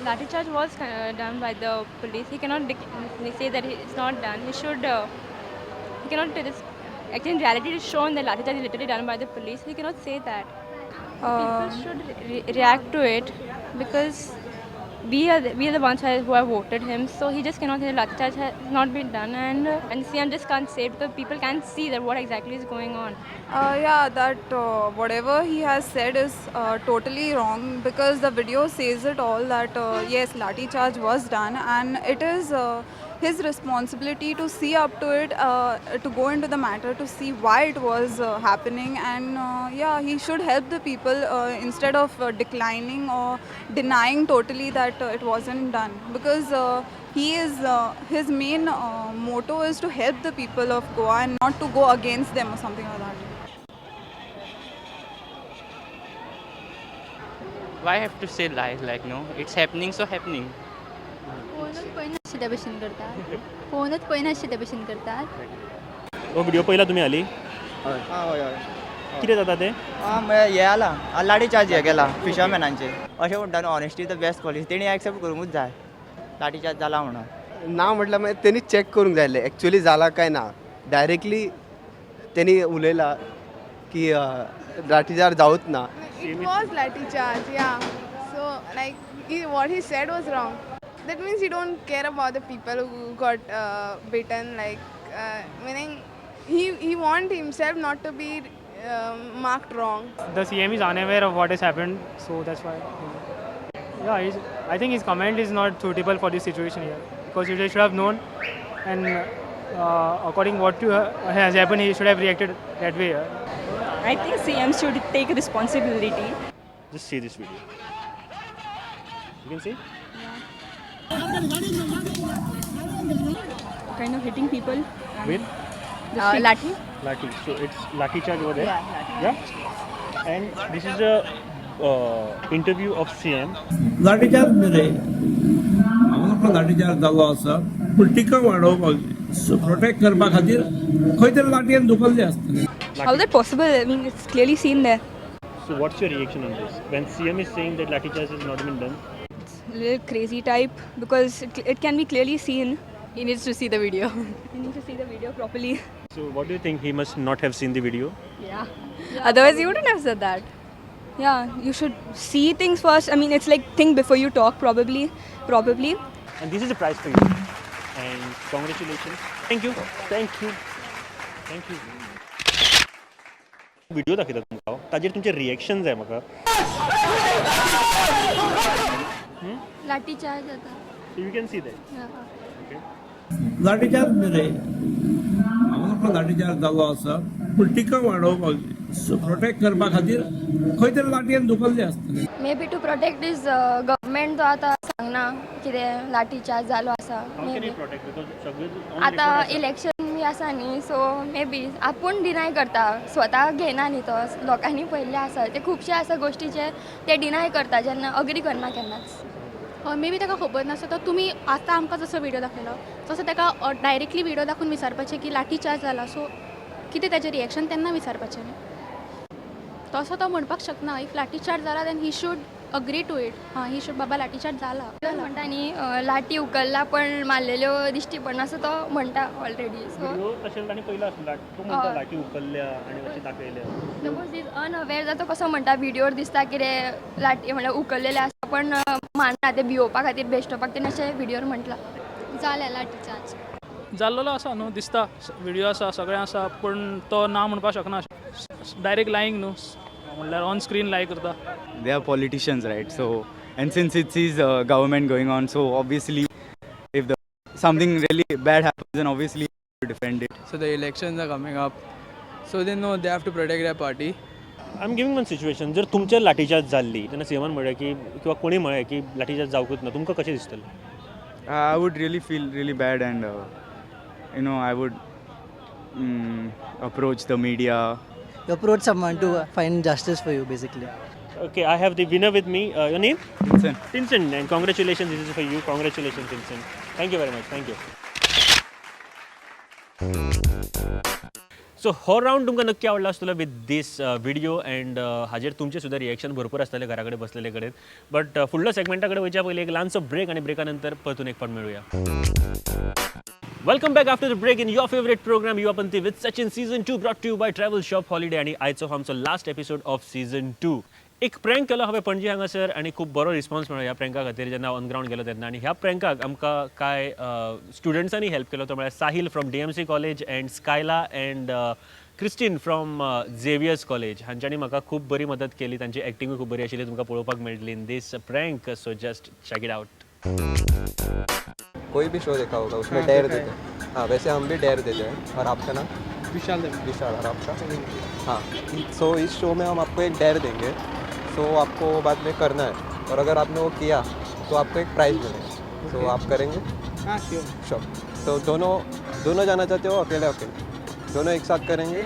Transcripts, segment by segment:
Lathi charge was done by the police. He cannot say that it's not done. He should. He cannot do this. Actually, in reality, it is shown that Lathi charge is literally done by the police. He cannot say that. People should react to it because we are the ones who have voted him. So he just cannot say Lathi charge has not been done, and CM just can't say it because people can't see that what exactly is going on. Yeah, that whatever he has said is totally wrong because the video says it all that yes, Lati charge was done and it is his responsibility to see up to it, to go into the matter to see why it was happening and yeah, he should help the people instead of declining or denying totally that it wasn't done because he is his main motto is to help the people of Goa and not to go against them or something like that. Why have to say lies like no? It's happening, so happening. फोनच पळयना आशिल्ल्या भशेन करतात फोनच पळयना आशिल्ल्या भशेन करतात हो व्हिडिओ पयला तुमी हाली हय हय कितें जाता तें म्हळ्यार हे आला लाडी चार्ज हे केला फिशरमॅनांचे अशें म्हणटा न्हू ऑनेस्टी द बेस्ट पॉलिसी तेणी एक्सेप्ट करूंकूच जाय लाठी चार्ज जाला म्हणून ना म्हटल्यार मागीर तेणी चॅक करूंक जाय आसलें एक्चुअली जाला काय ना डायरेक्टली तेणी उलयला की लाठीचार्ज जावूच ना. It was lathi charge, yeah. So what he said was wrong. That means he don't care about the people who got beaten. Meaning he want himself not to be marked wrong. The CM is unaware of what has happened, so that's why. Yeah, I think his comment is not suitable for this situation here because he should have known, and according what has happened, he should have reacted that way. I think CM should take responsibility. just see this video. You can see Kind of hitting people. with Lathi. lathi, so it's lathi charge over there. Yeah, and this is a interview of CM. Lathi charge न्ही हांगा लाठीचार्ज जालो आसा पूण टिका वाडोवपाक protect करपा खातीर खंय तरी लाटयेन दुखल्ले आसतले. How is that possible? I mean, it's clearly seen there. So what's your reaction on this when CM is saying that lathi charge has not been done? A little crazy type because it can be clearly seen. He needs to see the video. He needs to see the video properly. So what do you think, he must not have seen the video? Yeah. Otherwise, you wouldn't have said that. Yeah, you should see things first. I mean, it's like think before you talk, probably. And this is a prize for you. And congratulations. Thank you. Video दाखयता तुमकां ताजेर तुमचे reaction जाय म्हाका. लाठी charge जाता So you can see that. Okay. Lathi charge न्ही हांगा लाठीचार्ज जालो आसा पूण टिका वाडोवपाक प्रोटेक्ट करपा खातीर खंय तरी लाटयेन दुखल्ले आसतले. May be to protect this government तो आतां सांगना कितें लाठी चार्ज जालो आसा How may can B you protect? Because सगळे आतां इलेक्शन बी आसा न्ही सो मे बी आपूण डिनाय करता स्वता घेयना न्ही तो लोकांनी पयल्ले आसा ते खुबशे आसा गोश्टीचे ते डिनाय करता जेन्ना अग्री करना केन्नाच. मे बी ताका खबर नासता तो तुमी आतां आमकां जसो व्हिडिओ दाखयलो तसो ताका डायरेक्टली व्हिडिओ दाखोवन विचारपाचें की लाठी चार्ज जाला सो कितें ताचें रिएक्शन तेन्ना विचारपाचें तसो तो म्हणपाक शकना इफ लाठी चार्ज जाला then he should agree to it he should बाबा लाठी चार्ज जाला म्हणटा न्ही लाठी उखलला पण मारलेल्यो दिश्टी पडना असो तो म्हणटा ऑलरेडी सो व्हिडिओ तशें तांणी पयलो आसलो तो म्हणटा लाठी उखल्ल्या आनी अशें दाखयल्या. सपोज दीस अनअवेर जाता कसो म्हणटा व्हिडिओर दिसता कितें लाठी म्हणल्यार उखललेले आसा पण मानना ते भिवपा खातीर बेश्टोवपाक तेणें अशें व्हिडिओर म्हटलां जालें लाठी चार्ज जाल्लो आसा न्हू दिसता व्हिडिओ आसा सगळें आसा पूण तो ना म्हणपाक शकना डायरेक्ट लायंग न्हू म्हणल्यार ऑन स्क्रीन लाय करता. They are politicians right so and since it's is government going on so obviously if the something really bad happens then obviously defend it. So the elections are coming up, so they know they have to protect their party. I am giving one situation जर तुमचेर लाठीचार्ज जाल्ली तेन्ना सीएमान म्हळें की किंवा कोणी म्हळें की लाठीचार्ज जावंकूच ना तुमकां कशें दिसतलें? I would really feel really bad and I would approach the media. You approach someone to find justice for you basically. Okay, I have the winner with me. Your name? Vincent. Vincent, and congratulations, this is for you. Congratulations, Vincent. Thank you very much. Thank you. So हो round तुमकां नक्की आवडला आसतलो with this video and हाजेर तुमचे सुद्धा reaction भरपूर आसतले घरा कडेन बसलेले कडेन बट फुडलो सेगमेंटा कडेन वयच्या पयलीं एक ल्हानसो ब्रेक आनी ब्रेका नंतर परतून एक फावट मेळुया. Welcome back after the break in your favourite programme Yuvapanthi with Sachin season 2 brought to you by travel shop holiday आणि आयचो आमचो लास्ट एपिसोड ऑफ सीझन 2. एक प्रँक केलो हांवें पणजी हांगासर आनी खूब बरो रिस्पॉन्स मेळ्ळो ह्या प्रँका खातीर जेन्ना ऑन ग्रावंड गेलो तेन्ना. आनी ह्या प्रँकाक आमकां कांय स्टुडंट्सांनी हेल्प केलो तो म्हळ्यार Sahil from DMC college and Skyla and Christine from Xavier's college हांच्यांनी म्हाका खूब बरी मदत केली. तांची एक्टिंगूय खूब बरी आशिल्ली तुमकां पळोवपाक मेळटली in this prank. So just check it out. कोई भी शो देखा होगा उसमें डेयर देते हैं. हाँ वैसे हम भी डेयर देते हैं. और आपका नाम? विशाल. विशाल. और आपका? हाँ. सो इस शो में हम आपको एक डेयर देंगे. सो आपको बाद में करना है और अगर आपने वो किया तो आपको एक प्राइज़ मिलेगा. तो आप करेंगे? हाँ श्योर. श्योर. तो दोनों जाना चाहते हो अकेले अकेले? दोनों एक साथ करेंगे?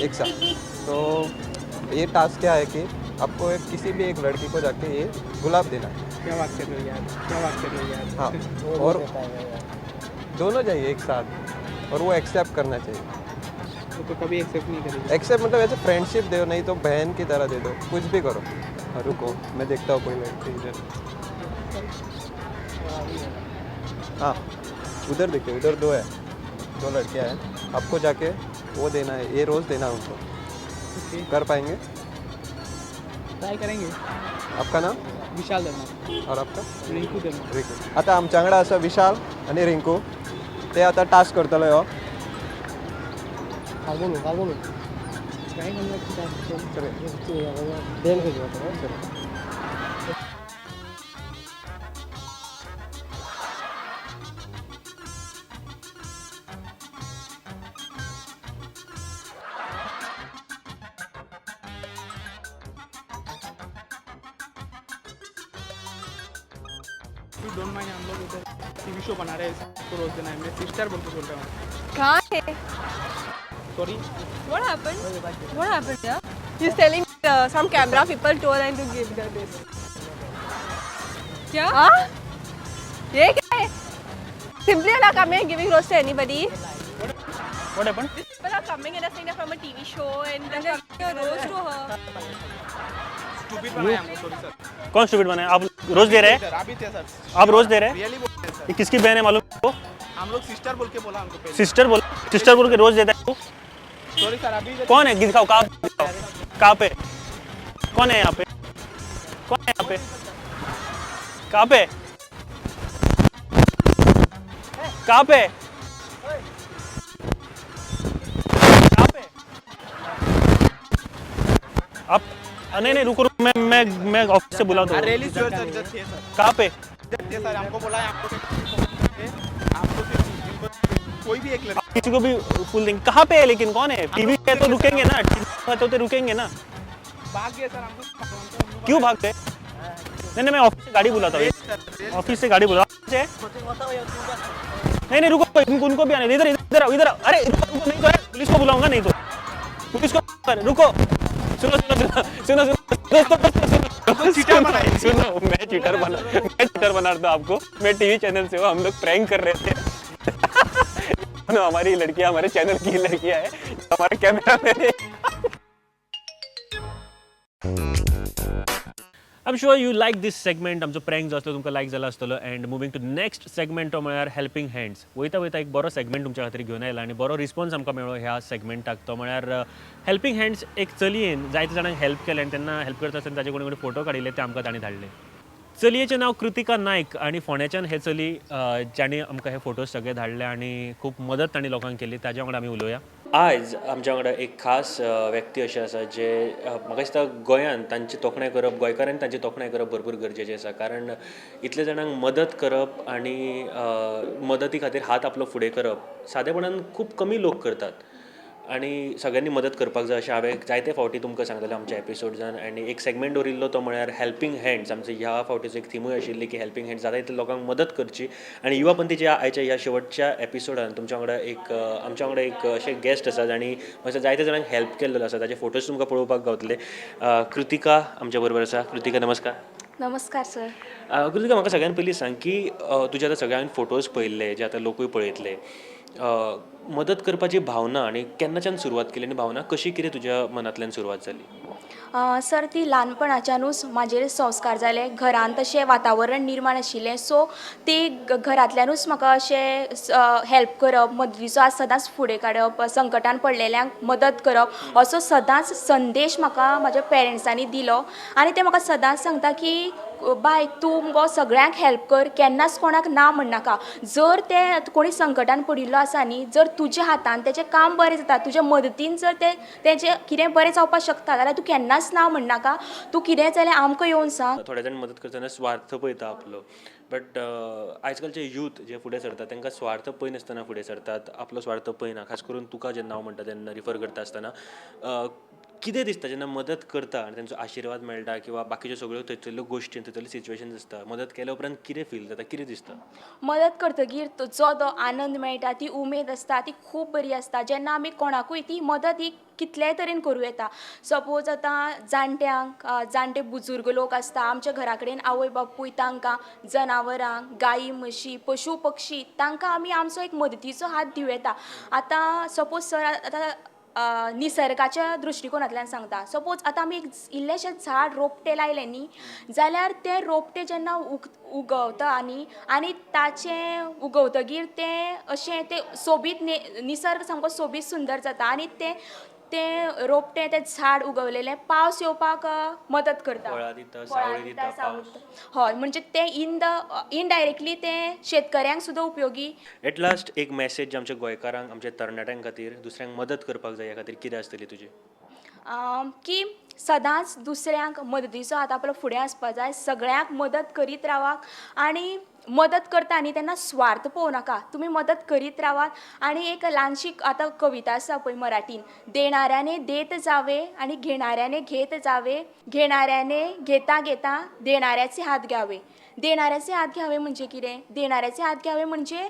एक साथ. तो ये टास्क क्या है कि आपको किसी भी एक लड़की को जाके ये गुलाब देना है. क्या बात कर रहे हो यार, क्या बात कर रहे हो यार. हाँ और दोनों जाइए एक साथ और वो एक्सेप्ट करना चाहिए. तो कभी एक्सेप्ट नहीं करेंगे? एक्सेप्ट मतलब ऐसे फ्रेंडशिप दो, नहीं तो बहन की तरह दे दो, कुछ भी करो. हाँ रुको मैं देखता हूँ कोई लड़की इधर. हाँ उधर देखिए, उधर दो लड़कियाँ हैं. आपको जाके वो देना है, ये रोज़ देना है उनको. कर पाएंगे? ट्राय करेंगे. आपका नाम? विशाल धर्मा. और आपका? रिंकू धर्मा. रिंकू. आता आमच्याकडे असं विशाल आणि रिंकू ते आता टास्क करतलो ह्यो. डोंट माइंड हम लोग इधर टीवी शो बना रहे हैं तो रोज देना है. मैं सिस्टर बोल के बोल रहा हूँ. कहाँ है? Sorry. What happened? What happened? Yeah. He's telling some camera people told him to give this. क्या? हाँ? ये क्या है? Simply like coming giving rose to anybody. What happened? These people are coming and saying they're from a TV show and they're giving a rose to her. Stupid बनाया हमको. Sorry sir. कौन stupid बनाया? आप रोज दे रहे हैं? Sir अभी थे sir. आप रोज दे रहे हैं? रियली बोल रहे हैं सर. ये किसकी बहन है मालूम आपको? हम लोग सिस्टर बोल के बोला हमको पहले. सिस्टर बोल के रोज देता है तू? सॉरी सर अभी. कौन है? दिखाओ कहाँ पे? कौन है यहाँ पे? कौन है यहाँ पे? कहाँ पे? कहाँ पे? कहाँ पे? आप नहीं रुको मैं ऑफिस से बुला दूँ. रियली श्योर सर इधर थे सर. कहाँ पे? इधर थे सर. हमको बोला है आपको कोई भी एक लड़का किसी को भी फुल देंगे. कहाँ पे है लेकिन कौन है? टीवी पे तो रुकेंगे ना. टीवी तो रुकेंगे ना. भाग गए सर. हमको क्यों भाग गए? नहीं मैं ऑफिस से गाड़ी बुलाता हूँ. ऑफिस से गाड़ी बुला. नहीं रुको उनको भी आने. इधर अरे रुको नहीं तो पुलिस को बुलाऊंगा. नहीं तो पुलिस को रुको. सुनो मैं चीटर बना रहा था आपको. मैं टीवी चैनल से हूँ. हम लोग प्रैंक कर रहे थे. हमारी लड़कियां हमारे चैनल की लड़कियां है. हमारे कैमरा मैन है. I'm sure you like this segment. आमचो प्रँक जो आसलो तुमकां लायक जाला आसतलो. And moving to next segment तो म्हळ्यार हेल्पिंग हँड्स. वयता एक बरो सेगमेंट तुमच्या खातीर घेवन आयला आनी बरो रिस्पॉन्स आमकां मेळ्ळो ह्या सेगमेंटाक. तो म्हळ्यार हेल्पिंग हँड्स एक चलयेन जायते जाणांक हेल्प केलें आनी तेन्ना हेल्प करता आसतना ताजे कोणी कोणी फोटो काडिल्ले ते आमकां ताणी धाडले. चलयेचें नांव कृतिका नायक आनी फोंड्याच्यान हे चली ज्याणी आमकां हे फोटोज सगळे धाडले आनी खूब मदत तांणी लोकांक केली. ताज्या वांगडा आमी उलोवया. आज आमच्या वांगडा एक खास व्यक्ती अशे आसा जे म्हाका दिसता गोंयांत तांची तोखणाय करप, गोंयकारांनी तांची तोखणाय करप भरपूर गरजेचें आसा. कारण इतले जाणांक मदत करप आनी मदती खातीर हात आपलो फुडें करप सादेपणान खूब कमी लोक करतात. आनी सगळ्यांनी मदत करपाक जाय अशें हांवें जायते फावटी तुमकां सांगलेलें आमच्या एपिसोड्सान. आनी एक सेगमेंट दवरिल्लो तो म्हळ्यार हेल्पिंग हँड्स. आमचो ह्या फावटीचो एक थिमूय आशिल्ली की हेल्पिंग हँड्स जाता तितल्या लोकांक मदत करची. आनी युवापंथीच्या आयच्या ह्या शेवटच्या एपिसोडान तुमच्या वांगडा आमच्या वांगडा एक अशे गेस्ट आसात आनी म्हाका जायते जाणांक हेल्प केल्लो आसा. ताजे फोटोज तुमकां पळोवपाक गावतले. कृतिका आमच्या बरोबर आसा. कृतिका नमस्कार. नमस्कार सर. कृतिका म्हाका सगळ्यान पयलीं सांग की तुजे आतां सगळे हांवें फोटोज पळयल्ले जे आतां लोकूय पळयतले मदत करपाची भावना आणि केन्नाच्यान सुरवात केली आनी भावना कशी कितें तुज्या मनांतल्यान सुरवात जाली? सर ती ल्हानपणाच्यानूच म्हाजेर संस्कार जाले घरान तशें वातावरण निर्माण आशिल्लें सो ती घरांतल्यानूच म्हाका अशें हेल्प करप मदतीचो हात सदांच फुडें काडप संकटान पडलेल्यांक मदत करप असो सदांच संदेश म्हाका म्हाज्या पेरंट्सांनी दिलो आनी ते म्हाका सदांच सांगता की बाय तूं मुगो सगळ्यांक हेल्प कर केन्नाच कोणाक ना म्हणनाका जर ते कोणी संकटान पडिल्लो आसा न्ही जर तुज्या हातान तेजें काम बरें जाता तुज्या मदतीन जर तेजें कितें बरें जावपाक शकता जाल्यार तूं केन्नाच ना म्हणनाका तूं कितें जाल्यार आमकां येवन सांग. थोडे जाण मदत करतना स्वार्थ पळयता आपलो बट आयज-कालचे यूथ जे फुडें सरतात तांकां स्वार्थ पळयनासतना फुडें सरतात आपलो स्वार्थ पळयना खास करून तुका जेन्ना हांव म्हणटा तेन्ना रिफर करता आसतना कितें दिसता जेन्ना मदत करता आनी तांचो आशिर्वाद मेळटा किंवा बाकीच्यो सगळ्यो थंयसरल्यो गोश्टी थंयसरली सिच्युएशन आसता मदत केल्या उपरांत कितें फील जाता कितें दिसता? मदत करतगीर जो तो आनंद मेळटा ती उमेद आसता ती खूब बरी आसता जेन्ना आमी कोणाकूय ती मदत ही कितलेय तरेन करूं येता सपोज आतां जाणटे बुजुर्ग लोक आसता आमच्या घरा कडेन आवय बापूय तांकां जनावरांक गायी म्हशी पशु पक्षी तांकां आमी आमचो एक मदतीचो हात दिवं येता आतां सपोज सर आतां निसर्गाच्या दृश्टिकोनांतल्यान सांगता सपोज आतां आमी एक इल्लेशें झाड रोपटें लायलें न्ही जाल्यार तें रोपटें जेन्ना उगवता न्ही आनी ताचें उगवतगीर तें अशें तें सोबीत निसर्ग सामको सोबीत सुंदर जाता आनी तें रोपटें तें झाड उगवलेलें पावस येवपाक मदत करता फळां दिता सावळी दिता पावस हय म्हणजे तें इनडायरेक्टली तें शेतकऱ्यांक सुद्दां उपयोगी. एट लास्ट एक मॅसेज जे आमच्या गोंयकारांक आमच्या तरणाट्यां खातीर दुसऱ्यांक मदत करपाक जाय ह्या खातीर कितें आसतली तुजी? की सदांच दुसऱ्यांक मदतीचो हात आपलो फुडें आसपाक जाय सगळ्यांक मदत करीत रावात आनी मदत करता न्ही तेन्ना स्वार्थ पळोवं नाका तुमी मदत करीत रावात आनी एक ल्हानशी आतां कविता आसा पळय मराठीन देणाऱ्याने देत जावे आनी घेणाऱ्याने घेत जावे घेणाऱ्याने घेता घेता देणाऱ्याचे हात घ्यावे. देणाऱ्याचे हात घ्यावे म्हणजे कितें देणाऱ्याचे हात घ्यावे म्हणजे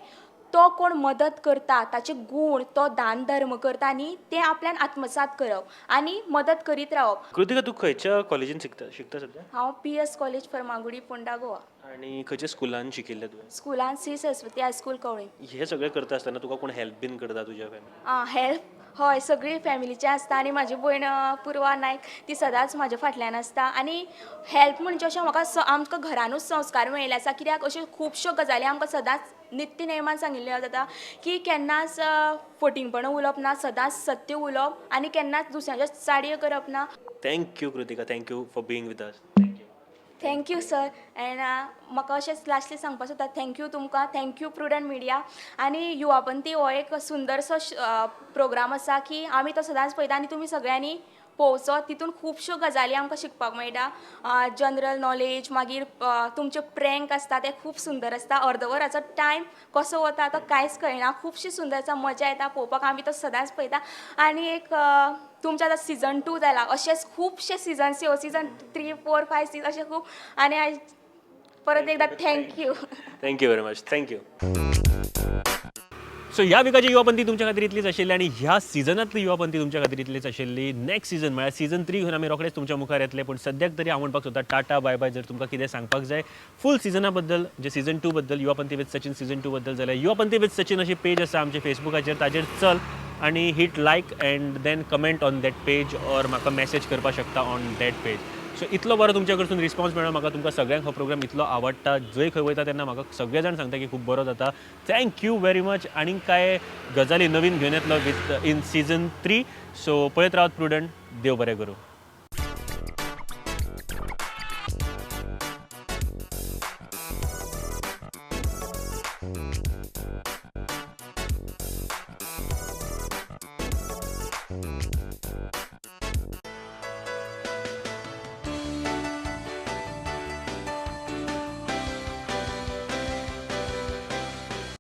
तो कोण मदत करता ताचे गुण तो दान धर्म करता न्ही तें आपल्यान आत्मसात करप आनी मदत करीत रावप. कृतिका तूं खंयच्या कॉलेजीन शिकता सध्या? हांव PS कॉलेज फर्मागुडी फोंडा गोवा. आनी खंयच्या स्कुलान शिकिल्लें तुवें? स्कुलान श्री सरस्वती हायस्कूल कवळी. हे सगळें करता आसतना तुका कोण हेल्प बीन करता तुज्या फॅमिलीन? हेल्प हय सगळी फॅमिलीचे आसता आनी म्हाजी भयण पुर्वा नायक ती सदांच म्हाज्या फाटल्यान आसता आनी हेल्प म्हणजे अशें म्हाका आमकां घरानूच संस्कार मेळिल्ले आसा कित्याक अश्यो खुबश्यो गजाली आमकां सदांच नित्य नेमान सांगिल्ल्यो जाता की केन्नाच फटिंगपणां उलोवप ना सदांच सत्य उलोवप आनी केन्नाच दुसऱ्याच्यो चाडयो करप ना. Thank you Kritika thank you for being with us. Thank you sir and म्हाका अशेंच लास्टली सांगपाक सोदता थँक्यू तुमकां थँक्यू प्रुडंट मिडिया आनी युवापंथी हो एक सुंदरसो प्रोग्राम आसा की आमी तो सदांच पळयता आनी तुमी सगळ्यांनी पळोवचो तितून खुबश्यो गजाली आमकां शिकपाक मेळटा जनरल नॉलेज मागीर तुमचे प्रँक आसता ते खूब सुंदर आसता अर्दवराचो टायम कसो वता तो कांयच कळना खुबशी सुंदर आसा मजा येता पळोवपाक आमी तो सदांच पळयता आनी एक तुमचें आतां सीझन 2 जाला अशेंच खुबशे सिजन्स येवं सीझन 3, 4, 5, 6 अशें खूब आनी परत एकदां thank you. Thank you very much thank you. So ह्या विकाची युवापंथी तुमच्या खातीर इतलीच आशिल्ली आनी ह्या सिजनांतली युवापंथी तुमच्या खातीर इतलीच आशिल्ली. नेक्स्ट सीझन म्हळ्यार सीझन 3 घेवन आमी रोखडेच तुमच्या मुखार येतले पूण सद्याक तरी हांव म्हणपाक सोदता टाटा बाय बाय. जर तुमकां कितें सांगपाक जाय फूल सिजना बद्दल जे सीझन 2 बद्दल युवापंथी विथ सचिन सीझन 2 बद्दल जाल्यार युवापंथी विथ सचिन अशी पेज आसा आमच्या फेसबुकाचेर ताचेर चल आनी hit like and then comment on that page or म्हाका मॅसेज करपाक शकता ऑन दॅट पेज. सो इतलो बरो तुमच्या कडसून रिस्पॉन्स मेळ्ळो म्हाका तुमकां सगळ्यांक हो प्रोग्राम इतलो आवडटा जंय खंय वयता तेन्ना म्हाका सगळे जाण सांगता की खूब बरो जाता. Thank you very much. आनीक काय गजाली नवीन घेवन येतलो विथ इन सीझन 3. सो पळयत रावत प्रुडंट. देव बरें करूं.